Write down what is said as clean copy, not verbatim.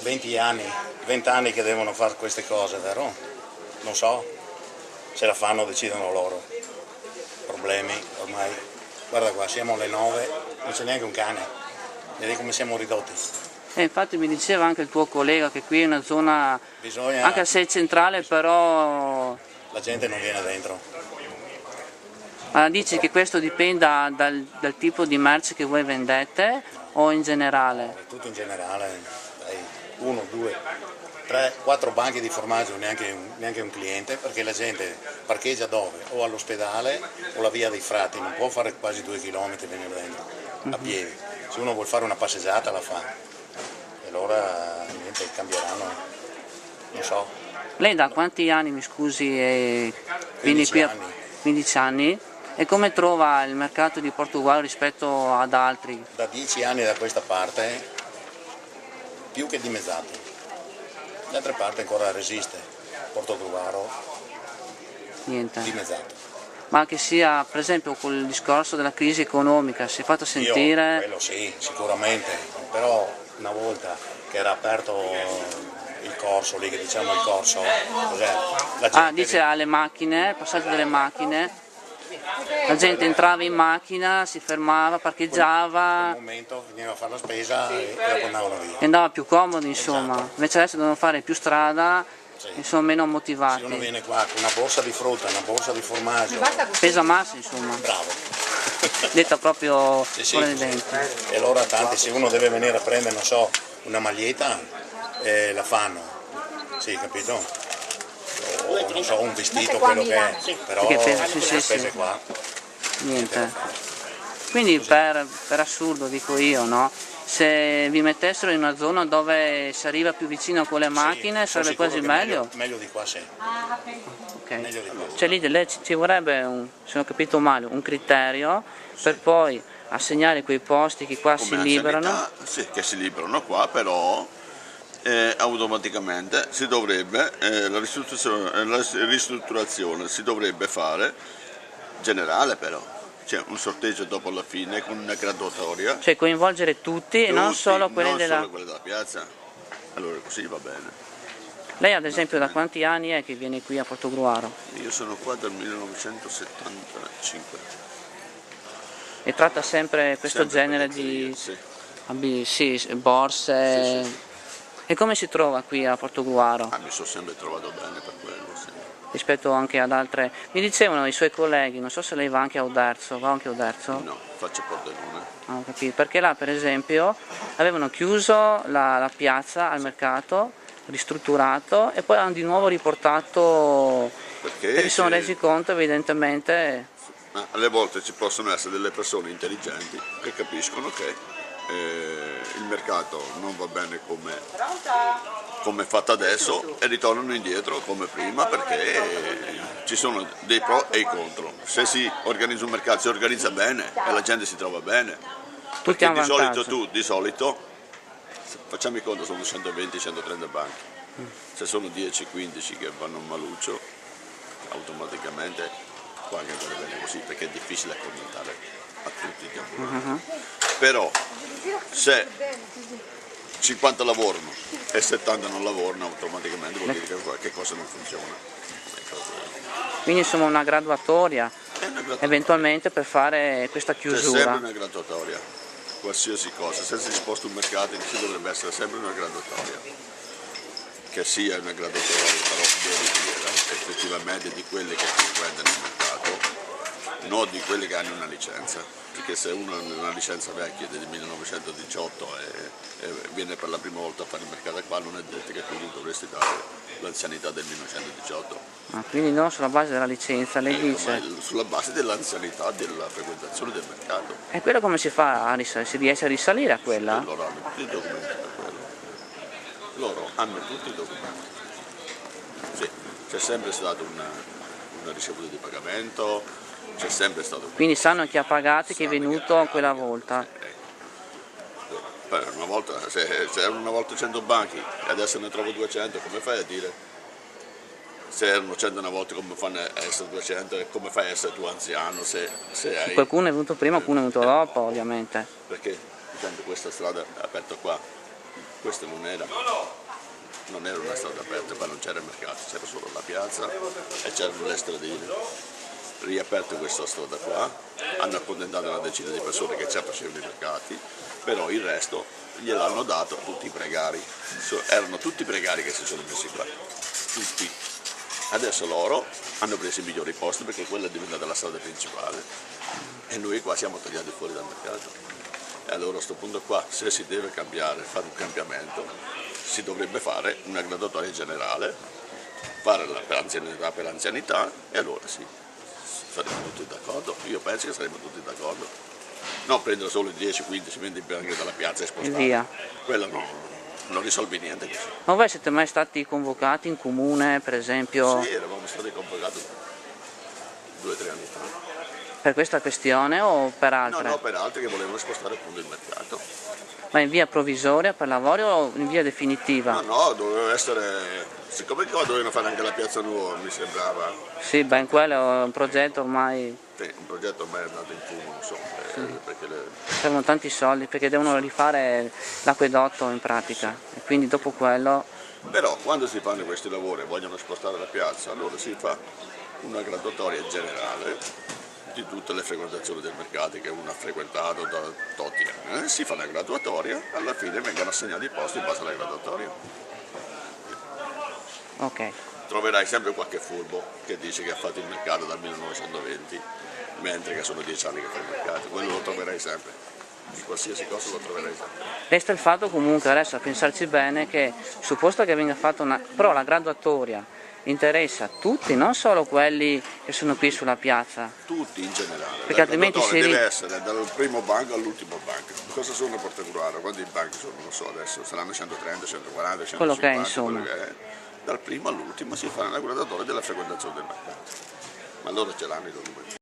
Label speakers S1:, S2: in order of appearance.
S1: 20 anni che devono fare queste cose, vero? Non so, se la fanno decidono loro. Problemi ormai. Guarda qua, siamo alle 9, non c'è neanche un cane. Vedi come siamo ridotti.
S2: Infatti mi diceva anche il tuo collega che qui è una zona anche se centrale, però
S1: la gente non viene dentro.
S2: Ma dici che questo dipenda dal tipo di merce che voi vendete o in generale?
S1: No, è tutto in generale, dai, 1, 2, 3, 4 banchi di formaggio, neanche un cliente, perché la gente parcheggia dove? O all'ospedale o la via dei Frati, non può fare quasi 2 chilometri venire dentro, a piedi. Se uno vuol fare una passeggiata la fa. E allora niente, cambieranno, non so.
S2: Lei da quanti anni, mi scusi, viene
S1: 15
S2: qui
S1: anni.
S2: 15 anni? E come trova il mercato di Portogallo rispetto ad altri?
S1: Da 10 anni da questa parte più che dimezzato. Le altre parti ancora resiste. Portogruaro
S2: Niente.
S1: dimezzato.
S2: Ma che sia, per esempio, col discorso della crisi economica, si è fatto sentire?
S1: Quello sì, sicuramente, però una volta che era aperto il corso, lì che diciamo il corso, cos'è? La gente
S2: Dice alle macchine, il passaggio delle macchine, la gente entrava in macchina, si fermava, parcheggiava,
S1: in quel momento veniva a fare la spesa e dopo andavano via.
S2: e andava più comodo, insomma.
S1: Esatto.
S2: Invece adesso devono fare più strada,
S1: Sì.
S2: e sono meno motivati.
S1: Se uno viene qua con una borsa di frutta, una borsa di formaggio,
S2: Pesa massa, insomma.
S1: bravo.
S2: Detta proprio
S1: Sì,
S2: fuori
S1: sì,
S2: dai denti.
S1: E allora tanti, se uno deve venire a prendere, non so, una maglietta, la fanno, sì, capito? O non so, un vestito, quello che è, però le spese qua.
S2: Niente. Quindi per assurdo dico io, no? Se vi mettessero in una zona dove si arriva più vicino con le macchine
S1: Sì,
S2: sarebbe
S1: sono
S2: quasi
S1: sicuro che
S2: meglio?
S1: meglio di qua, sì.
S2: Okay.
S1: Meglio di qua.
S2: Cioè lì ci vorrebbe, se non ho capito male, un criterio per poi assegnare quei posti che qua si liberano.
S3: Sanità, sì, che si liberano qua, però automaticamente si dovrebbe, la ristrutturazione si dovrebbe fare generale, però. C'è un sorteggio dopo alla fine con una graduatoria.
S2: Cioè coinvolgere tutti e non solo quelli della...
S3: piazza. Allora così va bene.
S2: Lei ad esempio da quanti anni è che viene qui a Portogruaro?
S3: Io sono qua dal 1975.
S2: E tratta sempre questo
S3: Sempre
S2: genere
S3: pelletteria,
S2: di
S3: sì.
S2: borse?
S3: Sì.
S2: E come si trova qui a Portogruaro?
S3: Mi sono sempre trovato bene per quello, sì.
S2: Rispetto anche ad altre... Mi dicevano i suoi colleghi, non so se lei va anche a Oderzo, va anche a Oderzo?
S3: No, faccio Pordenone.
S2: Ho capito, perché là per esempio avevano chiuso la piazza al mercato, ristrutturato e poi hanno di nuovo riportato, perché si sono resi conto evidentemente...
S3: Alle volte ci possono essere delle persone intelligenti che capiscono che il mercato non va bene come è fatto adesso e ritornano indietro come prima, perché ci sono dei pro e i contro. Se si organizza un mercato, si organizza bene e la gente si trova bene, perché di solito facciamo i conto, sono 120-130 banchi, se sono 10-15 che vanno a maluccio automaticamente qua anche andare bene così, perché è difficile accontentare a tutti gli ambulanti. Però se 50 lavorano e 70 non lavorano, automaticamente vuol dire che qualche cosa non funziona.
S2: Quindi insomma una graduatoria eventualmente per fare questa chiusura.
S3: C'è sempre una graduatoria, qualsiasi cosa, se si sposta un mercato ci dovrebbe essere sempre una graduatoria, che sia una graduatoria però veritiera, effettivamente di quelle che frequentano il mercato, non di quelli che hanno una licenza, perché se uno ha una licenza vecchia del 1918 e viene per la prima volta a fare il mercato qua, non è detto che tu dovresti dare l'anzianità del 1918.
S2: Quindi non sulla base della licenza, lei dice?
S3: Sulla base dell'anzianità della frequentazione del mercato.
S2: E quello come si fa a risalire? Si riesce a risalire a quella?
S3: Loro hanno tutti i documenti per quello. Loro hanno tutti i documenti. Sì, c'è sempre stata una ricevuta di pagamento, c'è sempre stato...
S2: Quindi sanno chi ha pagato e chi è venuto quella volta?
S3: Una volta, se erano una volta 100 banchi e adesso ne trovo 200, come fai a dire? Se erano 100 una volta, come fanno a essere 200 e come fai a essere tu anziano se hai...
S2: Qualcuno è venuto prima, qualcuno è venuto dopo, ovviamente.
S3: Perché, per esempio, questa strada è aperta qua, questa non era una strada aperta, qua non c'era il mercato, c'era solo la piazza e c'erano le stradine. Riaperto questa strada qua, hanno accontentato una decina di persone che già facevano i mercati, però il resto gliel'hanno dato a tutti i precari. Erano tutti precari che si sono messi qua, tutti. Adesso loro hanno preso i migliori posti perché quella è diventata la strada principale e noi qua siamo tagliati fuori dal mercato. E allora a questo punto qua, se si deve cambiare, fare un cambiamento, si dovrebbe fare una graduatoria generale, fare per l'anzianità e allora sì, saremo tutti d'accordo. Io penso che saremo tutti d'accordo. Non prendere solo 10, 15, 20 banchi dalla piazza e spostare.
S2: Via.
S3: Quello non risolve niente così.
S2: Ma voi siete mai stati convocati in comune, per esempio,
S3: Sì, eravamo stati convocati 2 o 3 anni fa.
S2: per questa questione o per altre?
S3: No, per altri che volevano spostare appunto il mercato.
S2: Ma in via provvisoria per lavori o in via definitiva?
S3: No, doveva essere, siccome qua dovevano fare anche la piazza nuova, mi sembrava,
S2: Sì, ben quello è un progetto ormai,
S3: un progetto ormai è andato in fumo, non so, perché
S2: servono tanti soldi perché devono rifare l'acquedotto in pratica e quindi dopo quello
S3: però quando si fanno questi lavori e vogliono spostare la piazza, allora si fa una graduatoria generale di tutte le frequentazioni del mercato che uno ha frequentato da tanti anni, si fa una graduatoria, alla fine vengono assegnati i posti in base alla graduatoria.
S2: ok.
S3: Troverai sempre qualche furbo che dice che ha fatto il mercato dal 1920, mentre che sono 10 anni che fa il mercato, quello lo troverai sempre, di qualsiasi cosa lo troverai sempre.
S2: Resta il fatto comunque adesso a pensarci bene che supposto che venga fatta però la graduatoria interessa tutti, non solo quelli che sono qui sulla piazza.
S3: Tutti in generale,
S2: Perché altrimenti
S3: deve essere dal primo banco all'ultimo banco. Cosa sono in particolare? Quanti banchi sono? Non so adesso, saranno 130, 140, 150,
S2: Quello che è, insomma.
S3: quello che è. Dal primo all'ultimo si fa una graduatoria della frequentazione del mercato. Ma loro ce l'hanno i documenti.